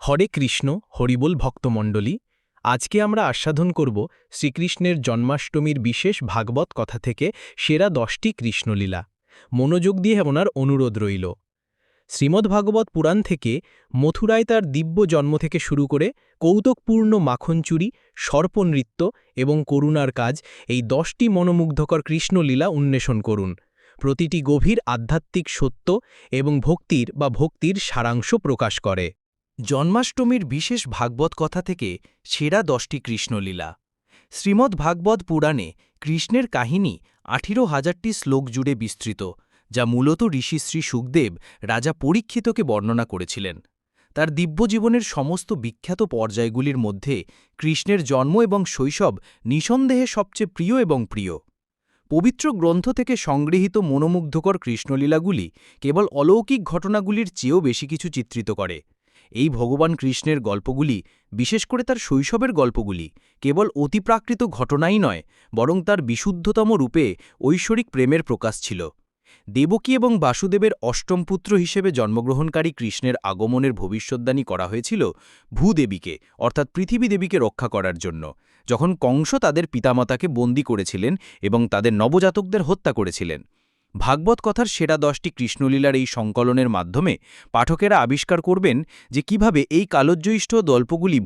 হরে কৃষ্ণ হরিবোল ভক্তমণ্ডলী। আজকে আমরা আস্বাদন করব শ্রীকৃষ্ণের জন্মাষ্টমীর বিশেষ ভাগবত কথা থেকে সেরা 10টি কৃষ্ণলীলা। মনোযোগ দিয়ে ওনার অনুরোধ রইল। শ্রীমদ্ভাগবত পুরাণ থেকে মথুরায় তার দিব্য জন্ম থেকে শুরু করে কৌতুকপূর্ণ মাখন চুরি, সর্পনৃত্য এবং করুণার কাজ, এই 10টি মনোমুগ্ধকর কৃষ্ণলীলা উন্বেষণ করুন। প্রতিটি গভীর আধ্যাত্মিক সত্য এবং ভক্তির সারাংশ প্রকাশ করে। জন্মাষ্টমীর বিশেষ ভাগবত কথা থেকে সেরা 10টি কৃষ্ণলীলা। শ্রীমদ্ ভাগবত পুরাণে কৃষ্ণের কাহিনী 18,000টি শ্লোক জুড়ে বিস্তৃত, যা মূলত ঋষি শ্রী শুকদেব রাজা পরীক্ষিতকে বর্ণনা করেছিলেন। তার দিব্যজীবনের সমস্ত বিখ্যাত পর্যায়গুলির মধ্যে কৃষ্ণের জন্ম এবং শৈশব নিঃসন্দেহে সবচেয়ে প্রিয়। পবিত্র গ্রন্থ থেকে সংগৃহীত মনোমুগ্ধকর কৃষ্ণলীলাগুলি কেবল অলৌকিক ঘটনাগুলির চেয়েও বেশি কিছু চিত্রিত করে। এই ভগবান কৃষ্ণের গল্পগুলি, বিশেষ করে তার শৈশবের গল্পগুলি, কেবল অতিপ্রাকৃত ঘটনাই নয়, বরং তার বিশুদ্ধতম রূপে ঐশ্বরিক প্রেমের প্রকাশ ছিল। দেবকী এবং বাসুদেবের অষ্টম পুত্র হিসেবে জন্মগ্রহণকারী কৃষ্ণের আগমনের ভবিষ্যদ্বাণী করা হয়েছিল ভূদেবীকে, অর্থাৎ পৃথিবী দেবীকে রক্ষা করার জন্য, যখন কংস তাদের পিতামাতাকে বন্দী করেছিলেন এবং তাদের নবজাতকদের হত্যা করেছিলেন। ভাগবত কথার সেরা 10টি কৃষ্ণলীলার এই সংকলনের মাধ্যমে পাঠকেরা আবিষ্কার করবেন যে কিভাবে এই কালোজ্যৈষ্ঠ গল্পগুলি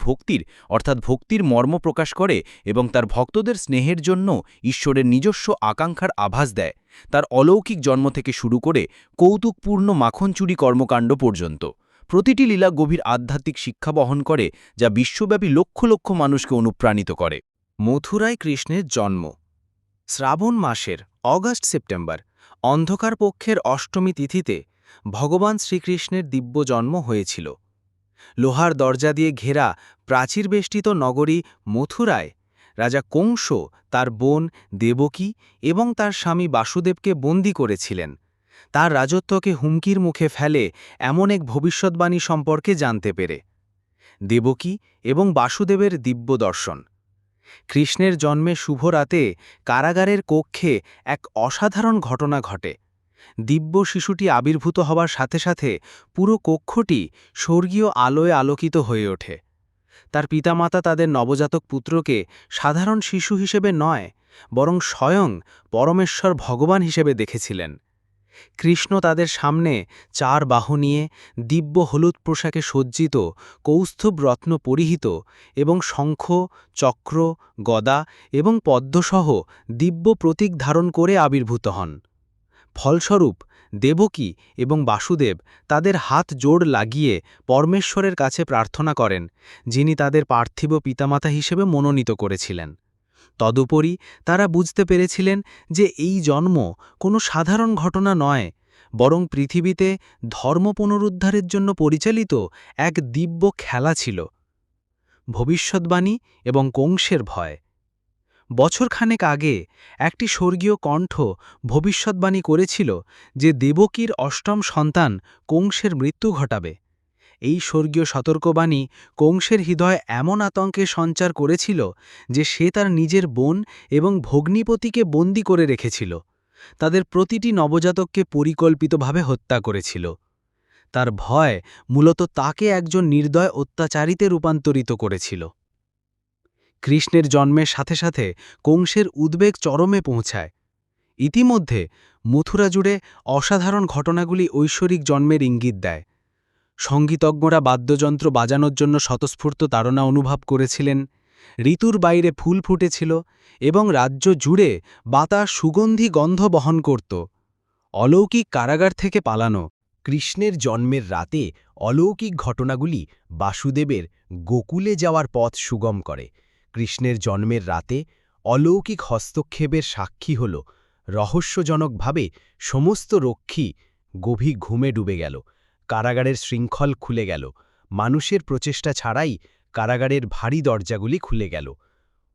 ভক্তির মর্ম প্রকাশ করে এবং তার ভক্তদের স্নেহের জন্য ঈশ্বরের নিজস্ব আকাঙ্ক্ষার আভাস দেয়, তার অলৌকিক জন্ম থেকে শুরু করে কৌতুকপূর্ণ মাখনচুরি কর্মকাণ্ড পর্যন্ত। প্রতিটি লীলা গভীর আধ্যাত্মিক শিক্ষা বহন করে, যা বিশ্বব্যাপী লক্ষ লক্ষ মানুষকে অনুপ্রাণিত করে। মথুরায় কৃষ্ণের জন্ম। শ্রাবণ মাসের অগাস্ট-সেপ্টেম্বর অন্ধকার পক্ষের অষ্টমী তিথিতে ভগবান শ্রীকৃষ্ণের দিব্য জন্ম হয়েছিল। লোহার দরজা দিয়ে ঘেরা প্রাচীরবেষ্টিত নগরী মথুরায় রাজা কংস তার বোন দেবকী এবং তার স্বামী বাসুদেবকে বন্দী করেছিলেন, তার রাজত্বকে হুমকির মুখে ফেলে এমন এক ভবিষ্যদ্বাণী সম্পর্কে জানতে পেরে। দেবকী এবং বাসুদেবের দিব্য দর্শন। কৃষ্ণের জন্মে শুভ রাতে কারাগারের কক্ষে এক অসাধারণ ঘটনা ঘটে। দিব্য শিশুটি আবির্ভূত হবার সাথে সাথে পুরো কক্ষটি স্বর্গীয় আলোয় আলোকিত হয়ে ওঠে। তার পিতামাতা তাদের নবজাতক পুত্রকে সাধারণ শিশু হিসেবে নয়, বরং স্বয়ং পরমেশ্বর ভগবান হিসেবে দেখেছিলেন। কৃষ্ণ তাদের সামনে 4 বাহু নিয়ে, দিব্য হলুদ পোশাকে সজ্জিত, কৌস্তুভ রত্ন পরিহিত এবং শঙ্খ, চক্র, গদা এবং পদ্মসহ দিব্য প্রতীক ধারণ করে আবির্ভূত হন। ফলস্বরূপ দেবকী এবং বাসুদেব তাদের হাত জোড় লাগিয়ে পরমেশ্বরের কাছে প্রার্থনা করেন, যিনি তাদের পার্থিব পিতামাতা হিসেবে মনোনীত করেছিলেন। তদুপরি তারা বুঝতে পেরেছিলেন যে এই জন্ম কোনো সাধারণ ঘটনা নয়, বরং পৃথিবীতে ধর্ম পুনরুদ্ধারের জন্য পরিচালিত এক দিব্য খেলা ছিল। ভবিষ্যদ্বাণী এবং কংসের ভয়। বছরখানেক আগে একটি স্বর্গীয় কণ্ঠ ভবিষ্যদ্বাণী করেছিল যে দেবকীর অষ্টম সন্তান কংসের মৃত্যু ঘটাবে। এই স্বর্গীয় সতর্কবাণী কংসের হৃদয়ে এমন আতঙ্কে সঞ্চার করেছিল যে সে তার নিজের বোন এবং ভগ্নীপতিকে বন্দী করে রেখেছিল, তাদের প্রতিটি নবজাতককে পরিকল্পিতভাবে হত্যা করেছিল। তার ভয় মূলত তাকে একজন নির্দয় অত্যাচারীতে রূপান্তরিত করেছিল। কৃষ্ণের জন্মের সাথে সাথে কংসের উদ্বেগ চরমে পৌঁছায়। ইতিমধ্যে মথুরা জুড়ে অসাধারণ ঘটনাগুলি ঐশ্বরিক জন্মের ইঙ্গিত দেয়। সঙ্গীতজ্ঞরা বাদ্যযন্ত্র বাজানোর জন্য স্বতঃস্ফূর্ত তাড়না অনুভব করেছিলেন, ঋতুর বাইরে ফুল ফুটেছিল এবং রাজ্য জুড়ে বাতাস সুগন্ধি গন্ধ বহন করত। অলৌকিক কারাগার থেকে পালানো। কৃষ্ণের জন্মের রাতে অলৌকিক ঘটনাগুলি বাসুদেবের গোকুলে যাওয়ার পথ সুগম করে। কৃষ্ণের জন্মের রাতে অলৌকিক হস্তক্ষেপের সাক্ষী হল রহস্যজনকভাবে সমস্ত রক্ষী গভীর ঘুমে ডুবে গেল, কারাগারের শৃঙ্খল খুলে গেল, মানুষের প্রচেষ্টা ছাড়াই কারাগারের ভারী দরজাগুলি খুলে গেল।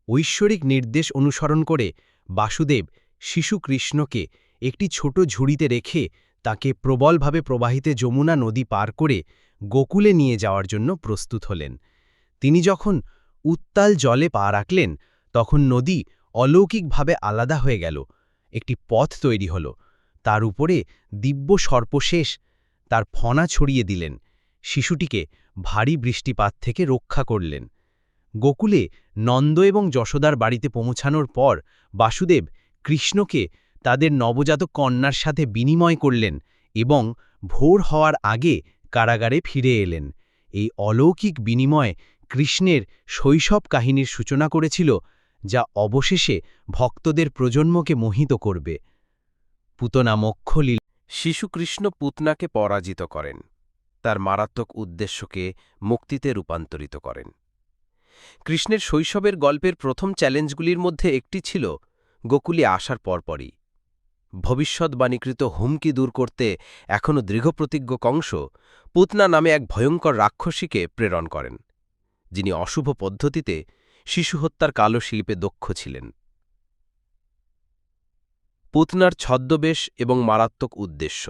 ঐশ্বরিক নির্দেশ অনুসরণ করে বাসুদেব শিশু কৃষ্ণকে একটি ছোট ঝুড়িতে রেখে তাকে প্রবলভাবে প্রবাহিত যমুনা নদী পার করে গোকুলে নিয়ে যাওয়ার জন্য প্রস্তুত হলেন। তিনি যখন উত্তাল জলে পা রাখলেন, তখন নদী অলৌকিকভাবে আলাদা হয়ে গেল, একটি পথ তৈরি হল। তার উপরে দিব্য সর্পশেষ তার ফণা ছড়িয়ে দিলেন। শিশুটিকে ভারী বৃষ্টিপাত থেকে রক্ষা করলেন। গোকুলে নন্দ এবং যশোদার বাড়িতে পৌঁছানোর পর বাসুদেব কৃষ্ণকে তাদের নবজাতক কন্যার সাথে বিনিময় করলেন এবং ভোর হওয়ার আগে কারাগারে ফিরে এলেন। এই অলৌকিক বিনিময় কৃষ্ণের শৈশব কাহিনীর সূচনা করেছিল, যা অবশেষে ভক্তদের প্রজন্মকে মোহিত করবে। পুতনা মোক্ষলীলা। শিশুকৃষ্ণ পুতনাকে পরাজিত করেন, তার মারাত্মক উদ্দেশ্যকে মুক্তিতে রূপান্তরিত করেন। কৃষ্ণের শৈশবের গল্পের প্রথম চ্যালেঞ্জগুলির মধ্যে একটি ছিল গোকুলে আসার পরপরই ভবিষ্যৎবাণীকৃত হুমকি দূর করতে এখনও দৃঢ়প্রতিজ্ঞ কংস পুতনা নামে এক ভয়ঙ্কর রাক্ষসীকে প্রেরণ করেন, যিনি অশুভ পদ্ধতিতে শিশু হত্যার কালো শিল্পে দক্ষ ছিলেন। পুতনার ছদ্মবেশ এবং মারাত্মক উদ্দেশ্য।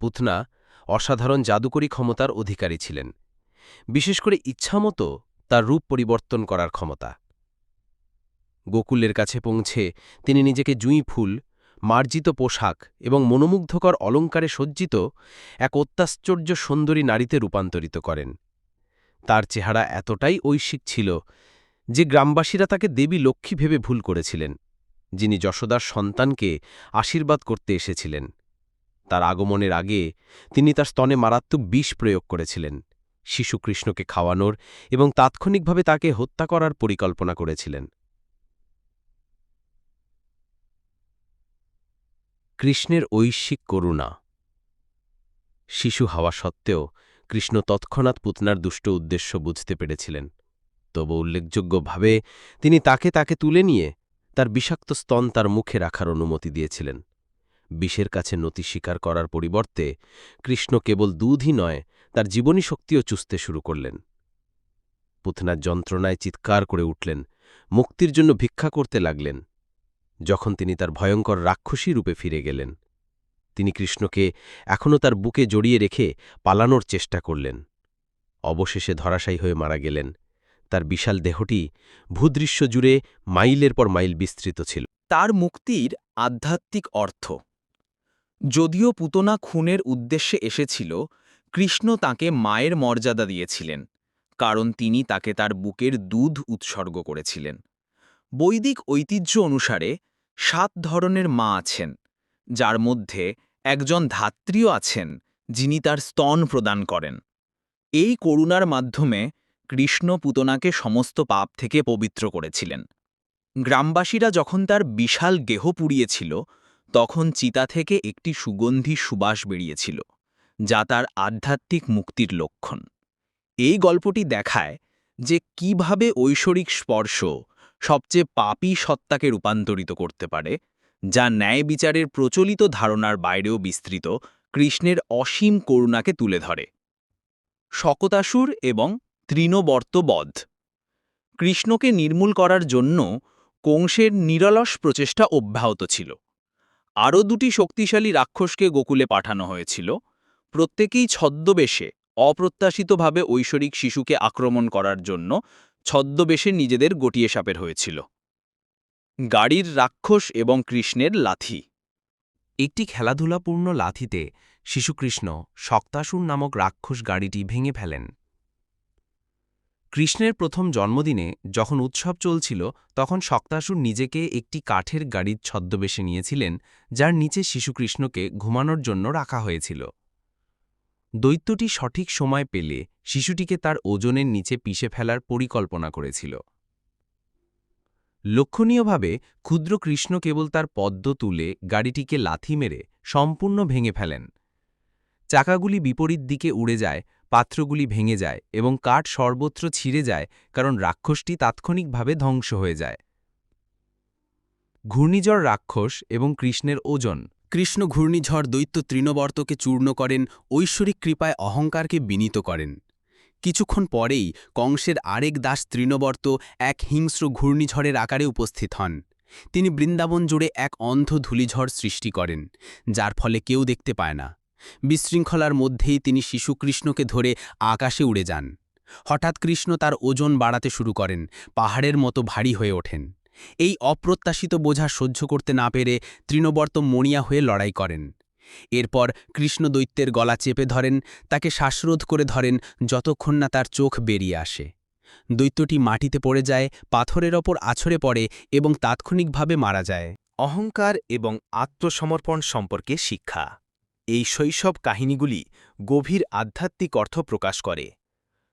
পুতনা অসাধারণ জাদুকরী ক্ষমতার অধিকারী ছিলেন, বিশেষ করে ইচ্ছামতো তার রূপ পরিবর্তন করার ক্ষমতা। গোকুলের কাছে পৌঁছে তিনি নিজেকে জুঁই ফুল, মার্জিত পোশাক এবং মনোমুগ্ধকর অলঙ্কারে সজ্জিত এক অত্যাশ্চর্য সুন্দরী নারীতে রূপান্তরিত করেন। তার চেহারা এতটাই ঐশিক ছিল যে গ্রামবাসীরা তাকে দেবী লক্ষ্মী ভেবে ভুল করেছিলেন, যিনি যশোদার সন্তানকে আশীর্বাদ করতে এসেছিলেন। তার আগমনের আগে তিনি তার স্তনে মারাত্মক বিষ প্রয়োগ করেছিলেন, শিশু কৃষ্ণকে খাওয়ানোর এবং তাৎক্ষণিকভাবে তাকে হত্যা করার পরিকল্পনা করেছিলেন। কৃষ্ণের ঐশ্বিক করুণা। শিশু হওয়া সত্ত্বেও কৃষ্ণ তৎক্ষণাৎ পুতনার দুষ্ট উদ্দেশ্য বুঝতে পেরেছিলেন। তবু উল্লেখযোগ্যভাবে তিনি তাকে তুলে নিয়ে তার বিষাক্ত স্তন তার মুখে রাখার অনুমতি দিয়েছিলেন। বিষের কাছে নতি স্বীকার করার পরিবর্তে কৃষ্ণ কেবল দুধই নয়, তার জীবনী শক্তিও চুষতে শুরু করলেন। পুতনার যন্ত্রণায় চিৎকার করে উঠলেন, মুক্তির জন্য ভিক্ষা করতে লাগলেন। যখন তিনি তার ভয়ঙ্কর রাক্ষসী রূপে ফিরে গেলেন, তিনি কৃষ্ণকে এখনও তার বুকে জড়িয়ে রেখে পালানোর চেষ্টা করলেন। অবশেষে ধরাশায়ী হয়ে মারা গেলেন। তার বিশাল দেহটি ভূদৃশ্য জুড়ে মাইলের পর মাইল বিস্তৃত ছিল। তার মুক্তির আধ্যাত্মিক অর্থ। যদিও পুতনা খুনের উদ্দেশ্যে এসেছিল, কৃষ্ণ তাকে মায়ের মর্যাদা দিয়েছিলেন, কারণ তিনি তাকে তার বুকের দুধ উৎসর্গ করেছিলেন। বৈদিক ঐতিহ্য অনুসারে 7 ধরনের মা আছেন, যার মধ্যে একজন ধাত্রীও আছেন, যিনি তার স্তন প্রদান করেন। এই করুণার মাধ্যমে কৃষ্ণ পুতনাকে সমস্ত পাপ থেকে পবিত্র করেছিলেন। গ্রামবাসীরা যখন তার বিশাল গেহ পুড়িয়েছিল, তখন চিতা থেকে একটি সুগন্ধি সুবাস বেরিয়েছিল, যা তার আধ্যাত্মিক মুক্তির লক্ষণ। এই গল্পটি দেখায় যে কিভাবে ঐশ্বরিক স্পর্শ সবচেয়ে পাপী সত্তাকে রূপান্তরিত করতে পারে, যা ন্যায় বিচারের প্রচলিত ধারণার বাইরেও বিস্তৃত কৃষ্ণের অসীম করুণাকে তুলে ধরে। শকতাসুর এবং তৃণবর্ত বধ। কৃষ্ণকে নির্মূল করার জন্য কংসের নিরলস প্রচেষ্টা অব্যাহত ছিল। আরও 2টি শক্তিশালী রাক্ষসকে গোকুলে পাঠানো হয়েছিল, প্রত্যেকেই ছদ্মবেশে অপ্রত্যাশিতভাবে ঐশ্বরিক শিশুকে আক্রমণ করার জন্য ছদ্মবেশে নিজেদের গটিয়ে সাপের হয়েছিল। গাড়ির রাক্ষস এবং কৃষ্ণের লাথি। একটি খেলাধুলাপূর্ণ লাথিতে শিশুকৃষ্ণ শক্তাসুর নামক রাক্ষস গাড়িটি ভেঙে ফেলেন। কৃষ্ণের প্রথম জন্মদিনে যখন উৎসব চলছিল, তখন শক্তাসুর নিজেকে একটি কাঠের গাড়ির ছদ্মবেশে নিয়েছিলেন, যার নিচে শিশুকৃষ্ণকে ঘুমানোর জন্য রাখা হয়েছিল। দৈত্যটি সঠিক সময় পেলে শিশুটিকে তার ওজনের নিচে পিষে ফেলার পরিকল্পনা করেছিল। লক্ষণীয়ভাবে ক্ষুদ্র কৃষ্ণ কেবল তার পদ্ম তুলে গাড়িটিকে লাথি মেরে সম্পূর্ণ ভেঙে ফেলেন। চাকাগুলি বিপরীত দিকে উড়ে যায়, পাত্রগুলি ভেঙে যায় এবং কাঠ সর্বত্র ছিঁড়ে যায়, কারণ রাক্ষসটি তাৎক্ষণিকভাবে ধ্বংস হয়ে যায়। ঘূর্ণিঝড় রাক্ষস এবং কৃষ্ণের ওজন। কৃষ্ণ ঘূর্ণিঝড় দৈত্য তৃণবর্তকে চূর্ণ করেন, ঐশ্বরিক কৃপায় অহংকারকে বিনীত করেন। কিছুক্ষণ পরেই কংসের আরেক দাস তৃণবর্ত এক হিংস্র ঘূর্ণিঝড়ের আকারে উপস্থিত হন। তিনি বৃন্দাবন জুড়ে এক অন্ধ ধূলিঝড় সৃষ্টি করেন, যার ফলে কেউ দেখতে পায় না। বিশৃঙ্খলার মধ্যেই তিনি শিশু কৃষ্ণকে ধরে আকাশে উড়ে যান। হঠাৎ কৃষ্ণ তার ওজন বাড়াতে শুরু করেন, পাহাড়ের মতো ভারী হয়ে ওঠেন। এই অপ্রত্যাশিত বোঝা সহ্য করতে না পেরে তৃণবর্ত মরিয়া হয়ে লড়াই করেন। এরপর কৃষ্ণ দৈত্যের গলা চেপে ধরেন, তাকে শ্বাসরোধ করে ধরেন যতক্ষণ না তার চোখ বেরিয়ে আসে। দৈত্যটি মাটিতে পড়ে যায়, পাথরের ওপর আছড়ে পড়ে এবং তাৎক্ষণিকভাবে মারা যায়। অহংকার এবং আত্মসমর্পণ সম্পর্কে শিক্ষা। এই শৈশব কাহিনীগুলি গভীর আধ্যাত্মিক অর্থ প্রকাশ করে।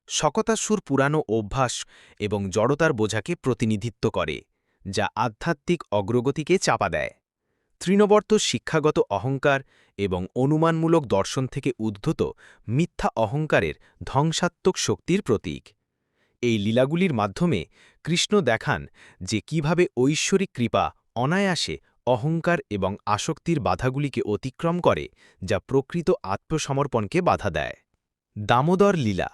শকতাসুর পুরানো অভ্যাস এবং জড়তার বোঝাকে প্রতিনিধিত্ব করে, যা আধ্যাত্মিক অগ্রগতিকে চাপা দেয়। তৃণবর্ত শিক্ষাগত অহংকার এবং অনুমানমূলক দর্শন থেকে উদ্ভূত মিথ্যা অহংকারের ধ্বংসাত্মক শক্তির প্রতীক। এই লীলাগুলির মাধ্যমে কৃষ্ণ দেখান যে কিভাবে ঐশ্বরিক কৃপা অনায়াসে অহংকার এবং আসক্তির বাধাগুলিকে অতিক্রম করে, যা প্রকৃত আত্মসমর্পণকে বাধা দেয়। দামোদর লীলা,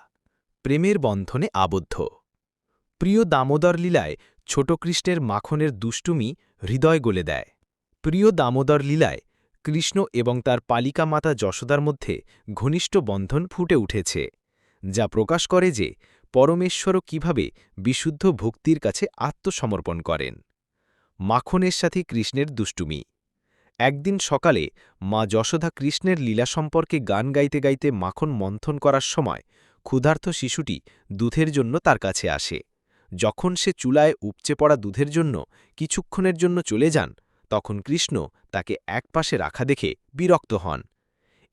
প্রেমের বন্ধনে আবদ্ধ। প্রিয় দামোদর লীলায় ছোট কৃষ্ণের মাখনের দুষ্টুমি হৃদয় গলে দেয়। প্রিয় দামোদর লীলায় কৃষ্ণ এবং তার পালিকা মাতা যশোদার মধ্যে ঘনিষ্ঠ বন্ধন ফুটে উঠেছে, যা প্রকাশ করে যে পরমেশ্বরও কিভাবে বিশুদ্ধ ভক্তির কাছে আত্মসমর্পণ করেন। মাখনের সাথে কৃষ্ণের দুষ্টুমি। একদিন সকালে মা যশোদা কৃষ্ণের লীলা সম্পর্কে গান গাইতে গাইতে মাখন মন্থন করার সময় ক্ষুধার্ত শিশুটি দুধের জন্য তার কাছে আসে। যখন সে চুলায় উপচে পড়া দুধের জন্য কিছুক্ষণের জন্য চলে যান, তখন কৃষ্ণ তাকে একপাশে রাখা দেখে বিরক্ত হন।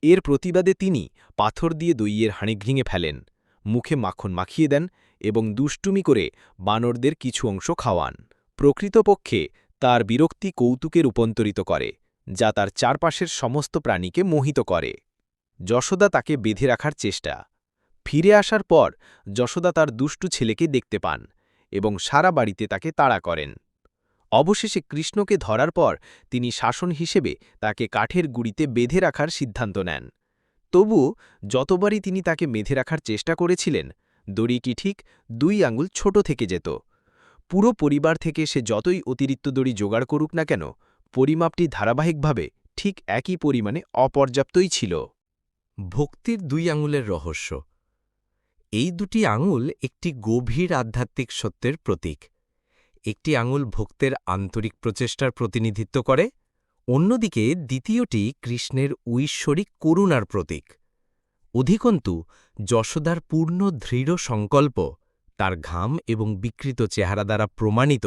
এর প্রতিবাদে তিনি পাথর দিয়ে দইয়ের হাঁড়ি ভেঙে ফেলেন, মুখে মাখন মাখিয়ে দেন এবং দুষ্টুমি করে বানরদের কিছু অংশ খাওয়ান। প্রকৃতপক্ষে তার বিরক্তি কৌতুকে রূপান্তরিত করে, যা তার চারপাশের সমস্ত প্রাণীকে মোহিত করে। যশোদা তাকে বেঁধে রাখার চেষ্টা। ফিরে আসার পর যশোদা তার দুষ্টু ছেলেকে দেখতে পান এবং সারা বাড়িতে তাকে তাড়া করেন। অবশেষে কৃষ্ণকে ধরার পর তিনি শাসন হিসেবে তাকে কাঠের গুঁড়িতে বেঁধে রাখার সিদ্ধান্ত নেন। তবু যতবারই তিনি তাকে বেঁধে রাখার চেষ্টা করেছিলেন, দড়িটি ঠিক 2 আঙুল ছোট থেকে যেত। পুরো পরিবার থেকে সে যতই অতিরিক্ত দড়ি জোগাড় করুক না কেন, পরিমাপটি ধারাবাহিকভাবে ঠিক একই পরিমাণে অপর্যাপ্তই ছিল। ভক্তির 2 আঙুলের রহস্য। এই 2টি আঙুল একটি গভীর আধ্যাত্মিক সত্যের প্রতীক। একটি আঙুল ভক্তের আন্তরিক প্রচেষ্টার প্রতিনিধিত্ব করে, অন্যদিকে দ্বিতীয়টি কৃষ্ণের ঐশ্বরিক করুণার প্রতীক। অধিকন্তু যশোদার পূর্ণ দৃঢ় সংকল্প, তার ঘাম এবং বিকৃত চেহারা দ্বারা প্রমাণিত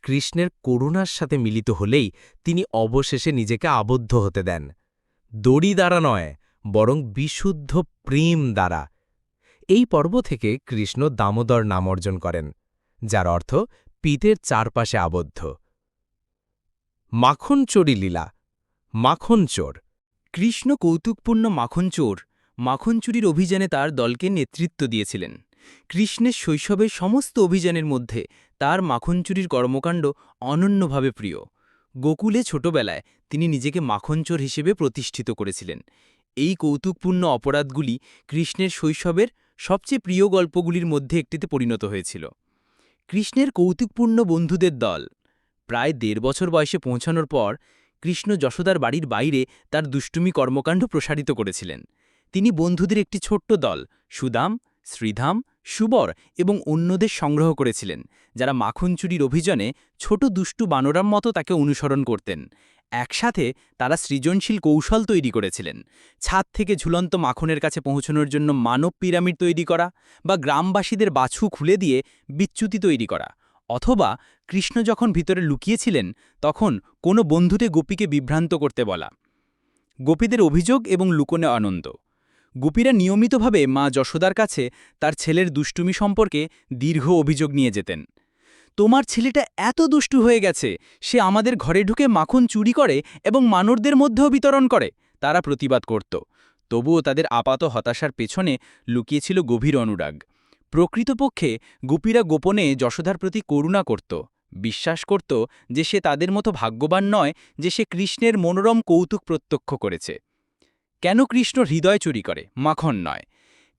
কৃষ্ণের করুণার সাথে মিলিত হলেই তিনি অবশেষে নিজেকে আবদ্ধ হতে দেন, দড়ি দ্বারা নয়, বরং বিশুদ্ধ প্রেম দ্বারা। এই পর্ব থেকে কৃষ্ণ দামোদর নাম অর্জন করেন, যার অর্থ পিতের চারপাশে আবদ্ধ। মাখন চোরি লীলা, মাখন চোর। কৃষ্ণ কৌতুকপূর্ণ মাখন চোর, মাখন চুরির অভিযানে তার দলকে নেতৃত্ব দিয়েছিলেন। কৃষ্ণের শৈশবের সমস্ত অভিযানের মধ্যে তার মাখন চুরির কর্মকাণ্ড অনন্যভাবে প্রিয়। গোকুলে ছোটবেলায় তিনি নিজেকে মাখন চোর হিসেবে প্রতিষ্ঠিত করেছিলেন। এই কৌতুকপূর্ণ অপরাধগুলি কৃষ্ণের শৈশবের সবচেয়ে প্রিয় গল্পগুলির মধ্যে একটিতে পরিণত হয়েছিল। কৃষ্ণের কৌতুকপূর্ণ বন্ধুদের দল। প্রায় 1.5 বছর বয়সে পৌঁছানোর পর কৃষ্ণ যশোদার বাড়ির বাইরে তার দুষ্টুমি কর্মকাণ্ড প্রসারিত করেছিলেন। তিনি বন্ধুদের একটি ছোট্ট দল সুদাম, শ্রীধাম, সুবর এবং অন্যদের সংগ্রহ করেছিলেন, যারা মাখন চুরির অভিযানে ছোট দুষ্টু বানরার মতো তাকে অনুসরণ করতেন। একসাথে তারা সৃজনশীল কৌশল তৈরি করেছিলেন, ছাদ থেকে ঝুলন্ত মাখনের কাছে পৌঁছানোর জন্য মানব পিরামিড তৈরি করা, বা গ্রামবাসীদের বাছু খুলে দিয়ে বিচ্যুতি তৈরি করা, অথবা কৃষ্ণ যখন ভিতরে লুকিয়েছিলেন তখন কোনো বন্ধুতে গোপীকে বিভ্রান্ত করতে বলা। গোপীদের অভিযোগ এবং লুকোনো আনন্দ। গোপীরা নিয়মিতভাবে মা যশোদার কাছে তার ছেলের দুষ্টুমি সম্পর্কে দীর্ঘ অভিযোগ নিয়ে যেতেন। তোমার ছেলেটা এত দুষ্টু হয়ে গেছে, সে আমাদের ঘরে ঢুকে মাখন চুরি করে এবং মানরদের মধ্যেও বিতরণ করে, তারা প্রতিবাদ করত। তবুও তাদের আপাত হতাশার পেছনে লুকিয়েছিল গভীর অনুরাগ। প্রকৃতপক্ষে গোপীরা গোপনে যশোদার প্রতি করুণা করত, বিশ্বাস করত যে সে তাদের মতো ভাগ্যবান নয় যে সে কৃষ্ণের মনোরম কৌতুক প্রত্যক্ষ করেছে। কেন কৃষ্ণ হৃদয় চুরি করে, মাখন নয়?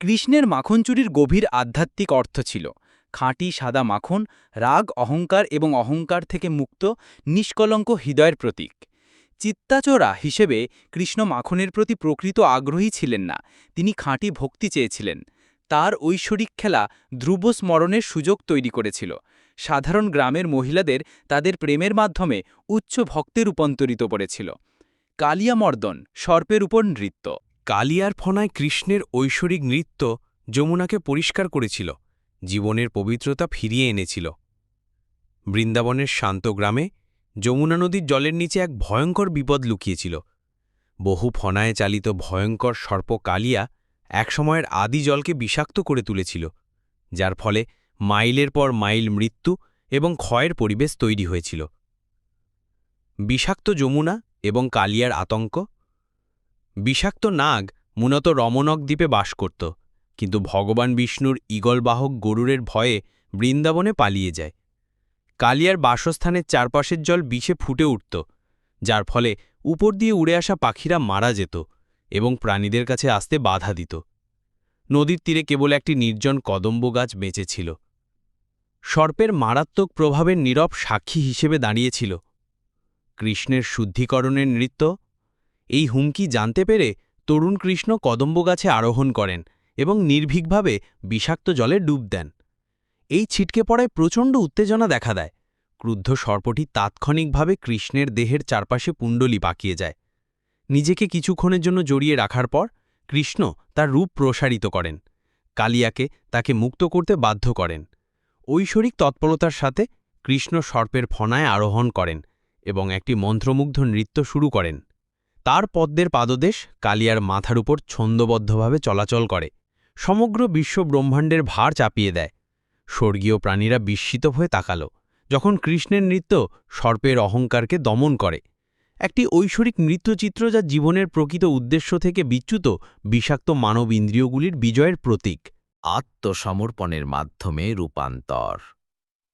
কৃষ্ণের মাখন চুরির গভীর আধ্যাত্মিক অর্থ ছিল খাঁটি সাদা মাখন, রাগ, অহংকার এবং অহংকার থেকে মুক্ত নিষ্কলঙ্ক হৃদয়ের প্রতীক। চিত্তাচোরা হিসেবে কৃষ্ণ মাখনের প্রতি প্রকৃত আগ্রহী ছিলেন না, তিনি খাঁটি ভক্তি চেয়েছিলেন। তার ঐশ্বরিক খেলা ধ্রুব স্মরণের সুযোগ তৈরি করেছিল। সাধারণ গ্রামের মহিলাদের তাদের প্রেমের মাধ্যমে উচ্চ ভক্তে রূপান্তরিত করেছিল। কালিয়ামর্দন সর্পের উপর নৃত্য। কালিয়ার ফনায় কৃষ্ণের ঐশ্বরিক নৃত্য যমুনাকে পরিষ্কার করেছিল, জীবনের পবিত্রতা ফিরিয়ে এনেছিল। বৃন্দাবনের শান্ত গ্রামে যমুনা নদীর জলের নিচে এক ভয়ঙ্কর বিপদ লুকিয়েছিল। বহু ফনায় চালিত ভয়ঙ্কর সর্প কালিয়া একসময়ের আদি জলকে বিষাক্ত করে তুলেছিল, যার ফলে মাইলের পর মাইল মৃত্যু এবং ক্ষয়ের পরিবেশ তৈরি হয়েছিল। বিষাক্ত যমুনা এবং কালিয়ার আতঙ্ক। বিষাক্ত নাগ মূলত রমণক দ্বীপে বাস করত, কিন্তু ভগবান বিষ্ণুর ঈগলবাহক গরুরের ভয়ে বৃন্দাবনে পালিয়ে যায়। কালিয়ার বাসস্থানের চারপাশের জল বিষে ফুটে উঠত, যার ফলে উপর দিয়ে উড়ে আসা পাখিরা মারা যেত এবং প্রাণীদের কাছে আসতে বাধা দিত। নদীর তীরে কেবল একটি নির্জন কদম্ব গাছ বেঁচে ছিল। সর্পের মারাত্মক প্রভাবের নীরব সাক্ষী হিসেবে দাঁড়িয়েছিল কৃষ্ণের শুদ্ধিকরণের নৃত্য। এই হুমকি জানতে পেরে তরুণ কৃষ্ণ কদম্ব গাছে আরোহণ করেন এবং নির্ভীকভাবে বিষাক্ত জলে ডুব দেন। এই ছিটকে পড়ায় প্রচণ্ড উত্তেজনা দেখা দেয়। ক্রুদ্ধ সর্পটি তাৎক্ষণিকভাবে কৃষ্ণের দেহের চারপাশে কুণ্ডলী পাকিয়ে যায়। নিজেকে কিছুক্ষণের জন্য জড়িয়ে রাখার পর কৃষ্ণ তার রূপ প্রসারিত করেন, কালিয়াকে তাকে মুক্ত করতে বাধ্য করেন। ঐশ্বরিক তৎপরতার সাথে কৃষ্ণ সর্পের ফনায় আরোহণ করেন এবং একটি মন্ত্রমুগ্ধ নৃত্য শুরু করেন। তার পদ্মের পাদদেশ কালিয়ার মাথার উপর ছন্দবদ্ধভাবে চলাচল করে, সমগ্র বিশ্ব ব্রহ্মাণ্ডের ভার চাপিয়ে দেয়। স্বর্গীয় প্রাণীরা বিস্মিত হয়ে তাকাল যখন কৃষ্ণের নৃত্য সর্পের অহংকারকে দমন করে। একটি ঐশ্বরিক নৃত্যচিত্র যা জীবনের প্রকৃত উদ্দেশ্য থেকে বিচ্যুত বিষাক্ত মানব ইন্দ্রিয়গুলির বিজয়ের প্রতীক। আত্মসমর্পণের মাধ্যমে রূপান্তর।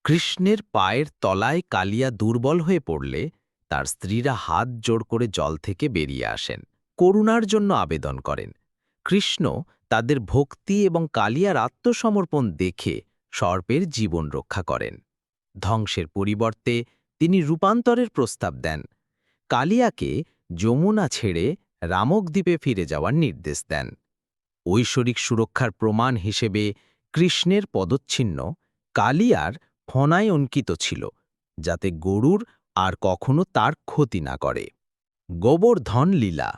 কৃষ্ণের পায়ের তলায় কালিয়া দুর্বল হয়ে পড়লে তার স্ত্রীরা হাত জোড় করে জল থেকে বেরিয়ে আসেন, করুণার জন্য আবেদন করেন। কৃষ্ণ তাদের ভক্তি এবং কালিয়ার আত্মসমর্পণ দেখে সর্পের জীবন রক্ষা করেন। ধ্বংসের পরিবর্তে তিনি রূপান্তরের প্রস্তাব দেন। কালিয়াকে যমুনা ছেড়ে রামক দ্বীপে ফিরে যাওয়ার নির্দেশ দেন। ঐশ্বরিক সুরক্ষার প্রমাণ হিসেবে কৃষ্ণের পদচ্ছিন্ন কালিয়ার ফনায় অঙ্কিত ছিল, যাতে গরুর আর কখনো তার ক্ষতি না করে। গোবর্ধন লীলা,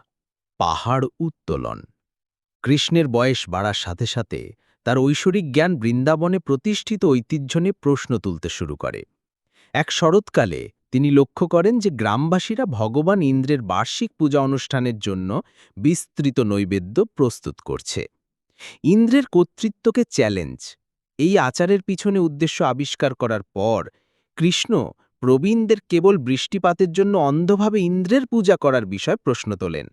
পাহাড় উত্তোলন। কৃষ্ণের বয়স বাড়ার সাথে সাথে তার ঐশ্বরিক জ্ঞান বৃন্দাবনে প্রতিষ্ঠিত ঐতিহ্য নিয়ে প্রশ্ন তুলতে শুরু করে। এক শরৎকালে তিনি লক্ষ্য করেন যে গ্রামবাসীরা ভগবান ইন্দ্রের বার্ষিক পূজা অনুষ্ঠানের জন্য বিস্তৃত নৈবেদ্য প্রস্তুত করছে। ইন্দ্রের কর্তৃত্বকে চ্যালেঞ্জ এই আচারের পিছনে উদ্দেশ্য আবিষ্কার করার পর কৃষ্ণ প্রবীণদের কেবল বৃষ্টিপাতের জন্য অন্ধভাবে ইন্দ্রের পূজা করার বিষয় প্রশ্ন তোলেন।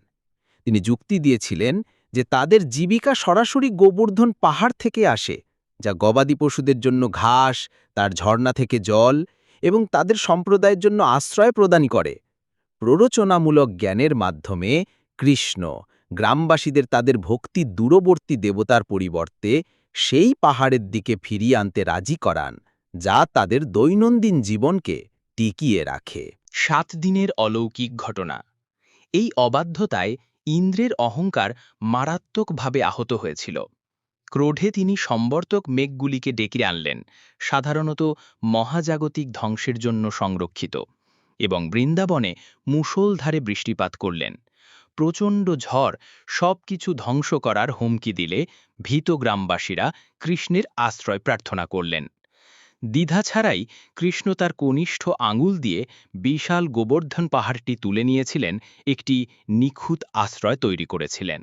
তিনি যুক্তি দিয়েছিলেন যে তাদের জীবিকা সরাসরি গোবর্ধন পাহাড় থেকে আসে, যা গবাদি পশুদের জন্য ঘাস, তার ঝর্ণা থেকে জল এবং তাদের সম্প্রদায়ের জন্য আশ্রয় প্রদান করে। প্ররোচনামূলক জ্ঞানের মাধ্যমে কৃষ্ণ গ্রামবাসীদের তাদের ভক্তি দূরবর্তী দেবতার পরিবর্তে সেই পাহাড়ের দিকে ফিরিয়ে আনতে রাজি করান, যা তাদের দৈনন্দিন জীবনকে টিকিয়ে রাখে। 7 দিনের অলৌকিক ঘটনা। এই অবাধ্যতায় ইন্দ্রের অহংকার মারাত্মকভাবে আহত হয়েছিল। ক্রোধে তিনি সম্বর্তক মেঘগুলিকে ডেকে আনলেন, সাধারণত মহাজাগতিক ধ্বংসের জন্য সংরক্ষিত, এবং বৃন্দাবনে মুষলধারে বৃষ্টিপাত করলেন। প্রচণ্ড ঝড় সবকিছু ধ্বংস করার হুমকি দিলে ভীত গ্রামবাসীরা কৃষ্ণের আশ্রয় প্রার্থনা করলেন। দ্বিধা ছাড়াই কৃষ্ণ তার কনিষ্ঠ আঙুল দিয়ে বিশাল গোবর্ধন পাহাড়টি তুলে নিয়েছিলেন, একটি নিখুঁত আশ্রয় তৈরি করেছিলেন।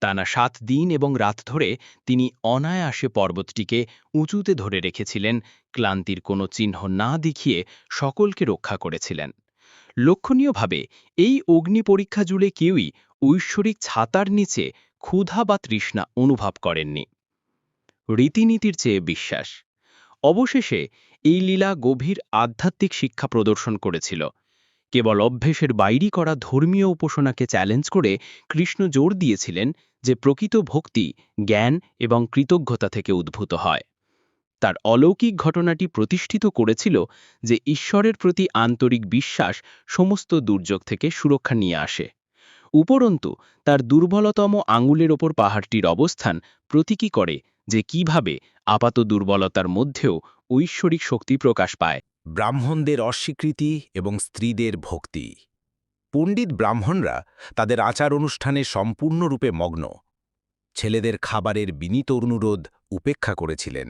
টানা 7 দিন এবং রাত ধরে তিনি অনায়াসে পর্বতটিকে উঁচুতে ধরে রেখেছিলেন, ক্লান্তির কোনো চিহ্ন না দেখিয়ে সকলকে রক্ষা করেছিলেন। লক্ষণীয়ভাবে এই অগ্নি পরীক্ষা জুড়ে কেউই ঐশ্বরিক ছাতার নিচে ক্ষুধা বা তৃষ্ণা অনুভব করেননি। রীতিনীতির চেয়ে বিশ্বাস। অবশেষে এই লীলা গভীর আধ্যাত্মিক শিক্ষা প্রদর্শন করেছিল। কেবল অভ্যেসের বাইরে করা ধর্মীয় উপাসনাকে চ্যালেঞ্জ করে কৃষ্ণ জোর দিয়েছিলেন যে প্রকৃত ভক্তি জ্ঞান এবং কৃতজ্ঞতা থেকে উদ্ভূত হয়। তার অলৌকিক ঘটনাটি প্রতিষ্ঠিত করেছিল যে ঈশ্বরের প্রতি আন্তরিক বিশ্বাস সমস্ত দুর্যোগ থেকে সুরক্ষা নিয়ে আসে। উপরন্তু তার দুর্বলতম আঙুলের ওপর পাহাড়টির অবস্থান প্রতীকী করে যে কিভাবে আপাত দুর্বলতার মধ্যেও ঐশ্বরিক শক্তি প্রকাশ পায়। ব্রাহ্মণদের অস্বীকৃতি এবং স্ত্রীদের ভক্তি। পণ্ডিত ব্রাহ্মণরা তাদের আচার অনুষ্ঠানে সম্পূর্ণরূপে মগ্ন। ছেলেদের খাবারের বিনীত অনুরোধ উপেক্ষা করেছিলেন।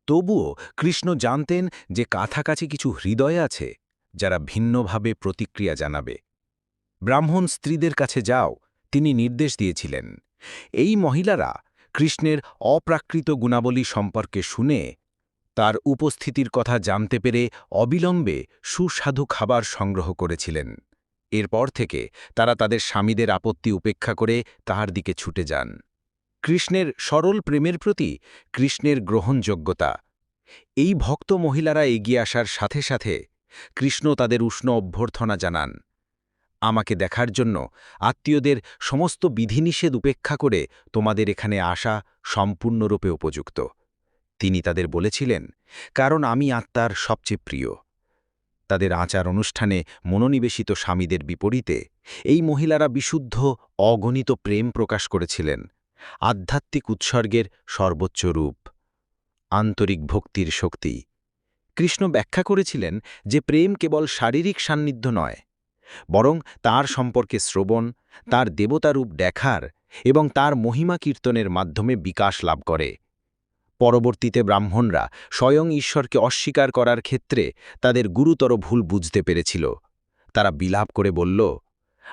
তবুও কৃষ্ণ জানতেন যে কাছাকাছি কিছু হৃদয় আছে যারা ভিন্নভাবে প্রতিক্রিয়া জানাবে। ব্রাহ্মণ স্ত্রীদের কাছে যাও, তিনি নির্দেশ দিয়েছিলেন। এই মহিলারা কৃষ্ণের অপ্রাকৃত গুণাবলী সম্পর্কে শুনে তার উপস্থিতির কথা জানতে পেরে অবিলম্বে সুস্বাদু খাবার সংগ্রহ করেছিলেন। এরপর থেকে তারা তাদের স্বামীদের আপত্তি উপেক্ষা করে তাহার দিকে ছুটে যান। কৃষ্ণের সরল প্রেমের প্রতি কৃষ্ণের গ্রহণযোগ্যতা। এই ভক্ত মহিলারা এগিয়ে আসার সাথে সাথে কৃষ্ণ তাদের উষ্ণ অভ্যর্থনা জানান। আমাকে দেখার জন্য আত্মীয়দের সমস্ত বিধিনিষেধ উপেক্ষা করে তোমাদের এখানে আসা সম্পূর্ণরূপে উপযুক্ত, তিনি তাদের বলেছিলেন, কারণ আমি আত্মার সবচেয়ে প্রিয়। তাদের আচার অনুষ্ঠানে মনোনিবেশিত স্বামীদের বিপরীতে এই মহিলারা বিশুদ্ধ অগণিত প্রেম প্রকাশ করেছিলেন, আধ্যাত্মিক উৎসর্গের সর্বোচ্চ রূপ, আন্তরিক ভক্তির শক্তি। কৃষ্ণ ব্যাখ্যা করেছিলেন যে প্রেম কেবল শারীরিক সান্নিধ্য নয়, বরং তার সম্পর্কে শ্রবণ, তার দেবতারূপ দেখার এবং তার মহিমা কীর্তনের মাধ্যমে বিকাশ লাভ করে। পরবর্তীতে ব্রাহ্মণরা স্বয়ং ঈশ্বরকে অস্বীকার করার ক্ষেত্রে তাদের গুরুতর ভুল বুঝতে পেরেছিল। তারা বিলাপ করে বলল,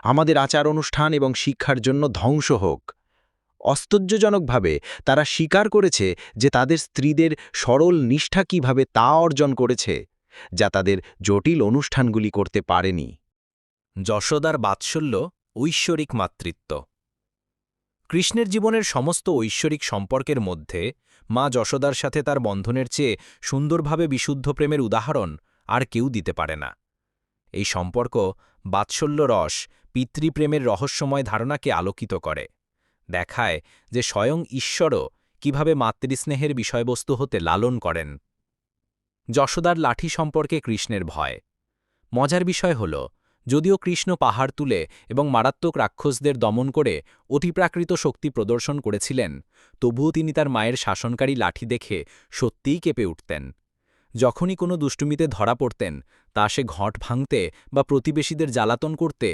আমাদের আচার অনুষ্ঠান এবং শিক্ষার জন্য ধ্বংস হোক। আশ্চর্যজনকভাবে তারা স্বীকার করেছে যে তাদের স্ত্রীদের সরল নিষ্ঠা কিভাবে তা অর্জন করেছে, যা তাদের জটিল অনুষ্ঠানগুলি করতে পারেনি। যশোদার বাৎসল্য, ঐশ্বরিক মাতৃত্ব। কৃষ্ণের জীবনের সমস্ত ঐশ্বরিক সম্পর্কের মধ্যে মা যশোদার সাথে তার বন্ধনের চেয়ে সুন্দরভাবে বিশুদ্ধ প্রেমের উদাহরণ আর কেউ দিতে পারে না। এই সম্পর্ক বাৎসল্য রস, পিতৃপ্রেমের রহস্যময় ধারণাকে আলোকিত করে, দেখায় যে স্বয়ং ঈশ্বরও কিভাবে মাতৃস্নেহের বিষয়বস্তু হতে লালন করেন। যশোদার লাঠি সম্পর্কে কৃষ্ণের ভয়। মজার বিষয় হল, যদিও কৃষ্ণ পাহাড় তুলে এবং মারাত্মক রাক্ষসদের দমন করে অতিপ্রাকৃত শক্তি প্রদর্শন করেছিলেন, তবুও তিনি তার মায়ের শাসনকারী লাঠি দেখে সত্যিই কেঁপে উঠতেন। যখনই কোনো দুষ্টুমিতে ধরা পড়তেন, তা সে ঘট ভাঙতে বা প্রতিবেশীদের জ্বালাতন করতে,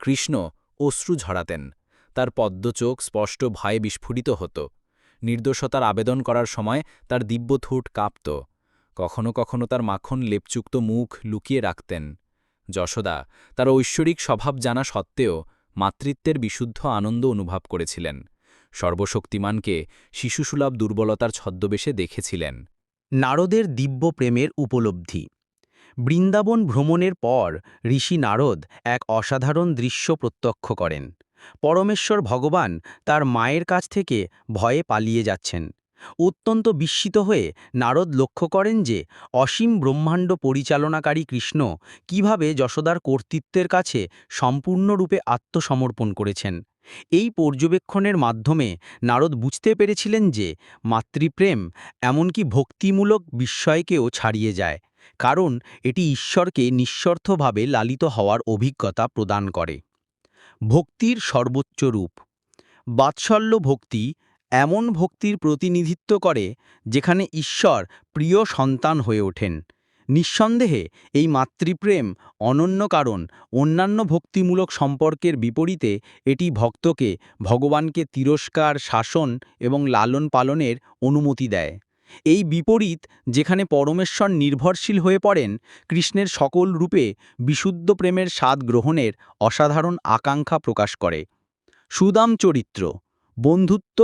কৃষ্ণ অশ্রু ঝরাতেন। তার পদ্মচোখ স্পষ্ট ভয়ে বিস্ফুরিত হতো। নির্দোষতার আবেদন করার সময় তার দিব্য ঠোঁট কাঁপত। কখনো কখনো তার মাখন লেপযুক্ত মুখ লুকিয়ে রাখতেন। যশোদা তার ঐশ্বরিক স্বভাব জানা সত্ত্বেও মাতৃত্বের বিশুদ্ধ আনন্দ অনুভব করেছিলেন। সর্বশক্তিমানকে শিশুসুলভ দুর্বলতার ছদ্মবেশে দেখেছিলেন। নারদের দিব্য প্রেমের উপলব্ধি। বৃন্দাবন ভ্রমণের পর ঋষি নারদ এক অসাধারণ দৃশ্য প্রত্যক্ষ করেন। পরমেশ্বর ভগবান তার মায়ের কাছ থেকে ভয়ে পালিয়ে যাচ্ছেন। অত্যন্ত বিস্মিত হয়ে নারদ লক্ষ্য করেন যে অসীম ব্রহ্মাণ্ড পরিচালনাকারী কৃষ্ণ কিভাবে যশোদার কর্তৃত্বের কাছে সম্পূর্ণরূপে আত্মসমর্পণ করেছেন। এই পর্যবেক্ষণের মাধ্যমে নারদ বুঝতে পেরেছিলেন যে মাতৃপ্রেম এমনকি ভক্তিমূলক বিস্ময়কেও ছাড়িয়ে যায়, কারণ এটি ঈশ্বরকে নিঃস্বার্থভাবে লালিত হওয়ার অভিজ্ঞতা প্রদান করে। ভক্তির সর্বোচ্চ রূপ। বাৎসল্য ভক্তি এমন ভক্তির প্রতিনিধিত্ব করে যেখানে ঈশ্বর প্রিয় সন্তান হয়ে ওঠেন। নিঃসন্দেহে এই মাতৃপ্রেম অনন্য, কারণ অন্যান্য ভক্তিমূলক সম্পর্কের বিপরীতে এটি ভক্তকে ভগবানকে তিরস্কার, শাসন এবং লালন পালনের অনুমতি দেয়। এই বিপরীত, যেখানে পরমেশ্বর নির্ভরশীল হয়ে পড়েন, কৃষ্ণের সকল রূপে বিশুদ্ধ প্রেমের স্বাদ গ্রহণের অসাধারণ আকাঙ্ক্ষা প্রকাশ করে। সুদাম চরিত্র, বন্ধুত্ব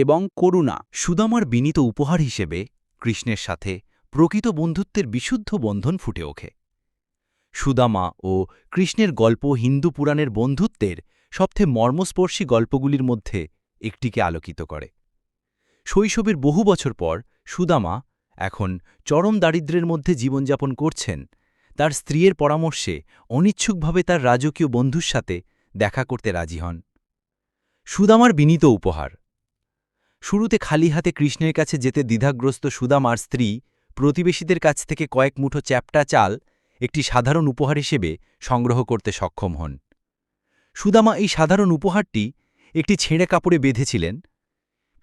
এবং করুণা। সুদামার বিনীত উপহার হিসেবে কৃষ্ণের সাথে প্রকৃত বন্ধুত্বের বিশুদ্ধ বন্ধন ফুটে ওঠে। সুদামা ও কৃষ্ণের গল্প হিন্দু পুরাণের বন্ধুত্বের সবচেয়ে মর্মস্পর্শী গল্পগুলির মধ্যে একটিকে আলোকিত করে। শৈশবের বহু বছর পর সুদামা এখন চরম দারিদ্র্যের মধ্যে জীবনযাপন করছেন। তার স্ত্রীর পরামর্শে অনিচ্ছুকভাবে তার রাজকীয় বন্ধুর সাথে দেখা করতে রাজি হন। সুদামার বিনীত উপহার। শুরুতে খালি হাতে কৃষ্ণের কাছে যেতে দ্বিধাগ্রস্ত সুদামার স্ত্রী প্রতিবেশীদের কাছ থেকে কয়েক মুঠো চ্যাপ্টা চাল একটি সাধারণ উপহার হিসেবে সংগ্রহ করতে সক্ষম হন। সুদামা এই সাধারণ উপহারটি একটি ছেঁড়ে কাপড়ে বেঁধেছিলেন।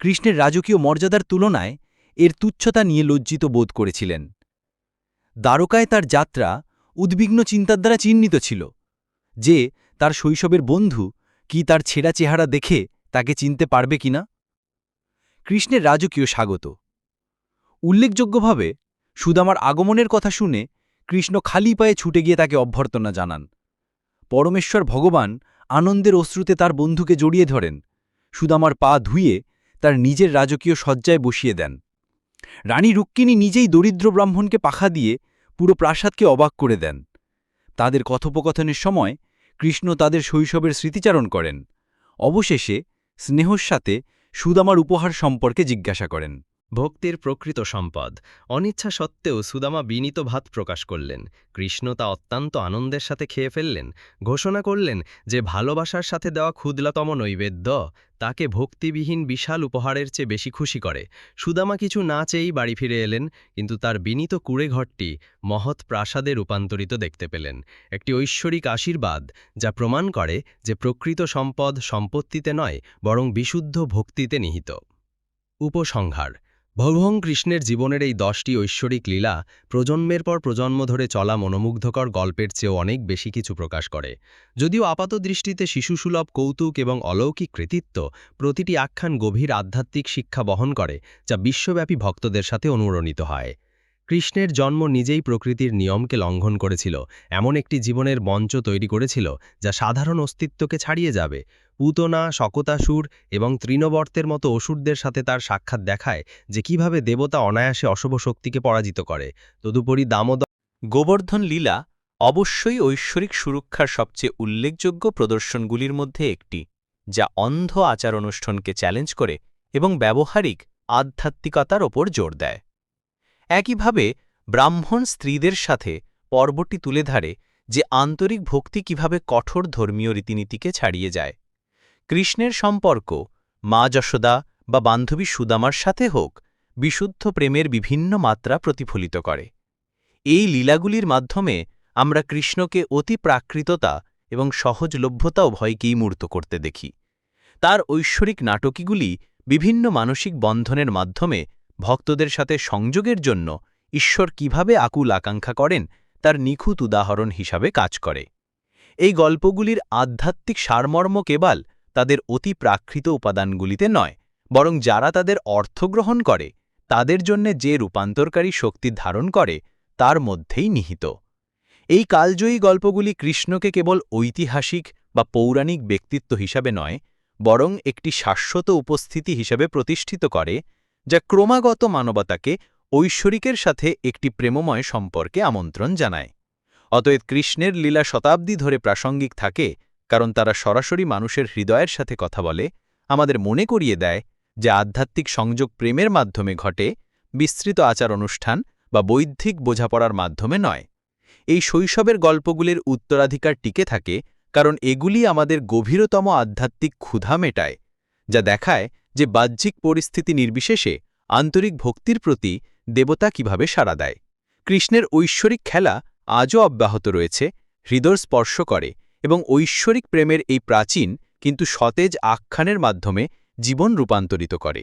কৃষ্ণের রাজকীয় মর্যাদার তুলনায় এর তুচ্ছতা নিয়ে লজ্জিত বোধ করেছিলেন। দ্বারকায় তার যাত্রা উদ্বিগ্ন চিন্তার দ্বারা চিহ্নিত ছিল, যে তার শৈশবের বন্ধু কি তার ছেঁড়া চেহারা দেখে তাকে চিনতে পারবে কিনা? কৃষ্ণের রাজকীয় স্বাগত। উল্লেখযোগ্যভাবে সুদামার আগমনের কথা শুনে কৃষ্ণ খালি পায়ে ছুটে গিয়ে তাকে অভ্যর্থনা জানান। পরমেশ্বর ভগবান আনন্দের অশ্রুতে তার বন্ধুকে জড়িয়ে ধরেন, সুদামার পা ধুয়ে তার নিজের রাজকীয় শয্যায় বসিয়ে দেন। রানী রুক্মিণী নিজেই দরিদ্র ব্রাহ্মণকে পাখা দিয়ে পুরো প্রাসাদকে অবাক করে দেন। তাদের কথোপকথনের সময় কৃষ্ণ তাদের শৈশবের স্মৃতিচারণ করেন। অবশেষে স্নেহর সাথে সুদামার উপহার সম্পর্কে জিজ্ঞাসা করেন। ভক্তির প্রকৃত সম্পদ। অনিচ্ছা সত্ত্বেও সুদামা বিনীত ভাত প্রকাশ করলেন। কৃষ্ণ তা অত্যন্ত আনন্দের সাথে খেয়ে ফেললেন। ঘোষণা করলেন যে ভালোবাসার সাথে দেওয়া ক্ষুদ্রতম নৈবেদ্য তাকে ভক্তিবিহীন বিশাল উপহারের চেয়ে বেশি খুশি করে। সুদামা কিছু না চেয়েই বাড়ি ফিরে এলেন, কিন্তু তার বিনীত কুঁড়ে ঘরটি মহৎ প্রাসাদে রূপান্তরিত দেখতে পেলেন। একটি ঐশ্বরিক আশীর্বাদ যা প্রমাণ করে যে প্রকৃত সম্পদ সম্পত্তিতে নয়, বরং বিশুদ্ধ ভক্তিতে নিহিত। উপসংহার: ভগবান কৃষ্ণের জীবনের এই 10টি ঐশ্বরিক লীলা প্রজন্মের পর প্রজন্ম ধরে চলা মনোমুগ্ধকর গল্পের চেয়েও অনেক বেশি কিছু প্রকাশ করে। যদিও আপাতদৃষ্টিতে শিশুসুলভ কৌতুক এবং অলৌকিক কৃতিত্ব, প্রতিটি আখ্যান গভীর আধ্যাত্মিক শিক্ষা বহন করে, যা বিশ্বব্যাপী ভক্তদের সাথে অনুরণিত হয়। কৃষ্ণের জন্ম নিজেই প্রকৃতির নিয়মকে লঙ্ঘন করেছিল, এমন একটি জীবনের মঞ্চ তৈরি করেছিল যা সাধারণ অস্তিত্বকে ছাড়িয়ে যাবে। পুতনা, শকতাসুর এবং তৃণবর্তের মতো অসুরদের সাথে তার সাক্ষাৎ দেখায় যে কিভাবে দেবতা অনায়াসে অশুভ শক্তিকে পরাজিত করে। তদুপরি দামোদর গোবর্ধন লীলা অবশ্যই ঐশ্বরিক সুরক্ষার সবচেয়ে উল্লেখযোগ্য প্রদর্শনগুলির মধ্যে একটি, যা অন্ধ আচার অনুষ্ঠানকে চ্যালেঞ্জ করে এবং ব্যবহারিক আধ্যাত্মিকতার ওপর জোর দেয়। একইভাবে ব্রাহ্মণ স্ত্রীদের সাথে পর্বটি তুলে ধরে যে আন্তরিক ভক্তি কিভাবে কঠোর ধর্মীয় রীতিনীতিকে ছাড়িয়ে যায়। কৃষ্ণের সম্পর্ক মা যশোদা বা বান্ধবী সুদামার সাথে হোক, বিশুদ্ধ প্রেমের বিভিন্ন মাত্রা প্রতিফলিত করে। এই লীলাগুলির মাধ্যমে আমরা কৃষ্ণকে অতি প্রাকৃততা এবং সহজলভ্যতা উভয়কেই মূর্ত করতে দেখি। তার ঐশ্বরিক নাটকীগুলি বিভিন্ন মানসিক বন্ধনের মাধ্যমে ভক্তদের সাথে সংযোগের জন্য ঈশ্বর কিভাবে আকুল আকাঙ্ক্ষা করেন তার নিখুঁত উদাহরণ হিসাবে কাজ করে। এই গল্পগুলির আধ্যাত্মিক সারমর্ম কেবল তাদের অতি প্রাকৃত উপাদানগুলিতে নয়, বরং যারা তাদের অর্থ গ্রহণ করে তাদের জন্যে যে রূপান্তরকারী শক্তি ধারণ করে তার মধ্যেই নিহিত। এই কালজয়ী গল্পগুলি কৃষ্ণকে কেবল ঐতিহাসিক বা পৌরাণিক ব্যক্তিত্ব হিসাবে নয়, বরং একটি শাশ্বত উপস্থিতি হিসাবে প্রতিষ্ঠিত করে, যা ক্রমাগত মানবতাকে ঐশ্বরিকের সাথে একটি প্রেমময় সম্পর্কে আমন্ত্রণ জানায়। অতএব কৃষ্ণের লীলা শতাব্দী ধরে প্রাসঙ্গিক থাকে, কারণ তারা সরাসরি মানুষের হৃদয়ের সাথে কথা বলে, আমাদের মনে করিয়ে দেয় যে আধ্যাত্মিক সংযোগ প্রেমের মাধ্যমে ঘটে, বিস্তৃত আচার অনুষ্ঠান বা বৈদিক বোঝাপড়ার মাধ্যমে নয়। এই শৈশবের গল্পগুলির উত্তরাধিকার টিকে থাকে কারণ এগুলি আমাদের গভীরতম আধ্যাত্মিক ক্ষুধা মেটায়, যা দেখায় যে বাহ্যিক পরিস্থিতি নির্বিশেষে আন্তরিক ভক্তির প্রতি দেবতা কিভাবে সাড়া দেয়। কৃষ্ণের ঐশ্বরিক খেলা আজও অব্যাহত রয়েছে, হৃদয় স্পর্শ করে এবং ঐশ্বরিক প্রেমের এই প্রাচীন কিন্তু সতেজ আখ্যানের মাধ্যমে জীবন রূপান্তরিত করে।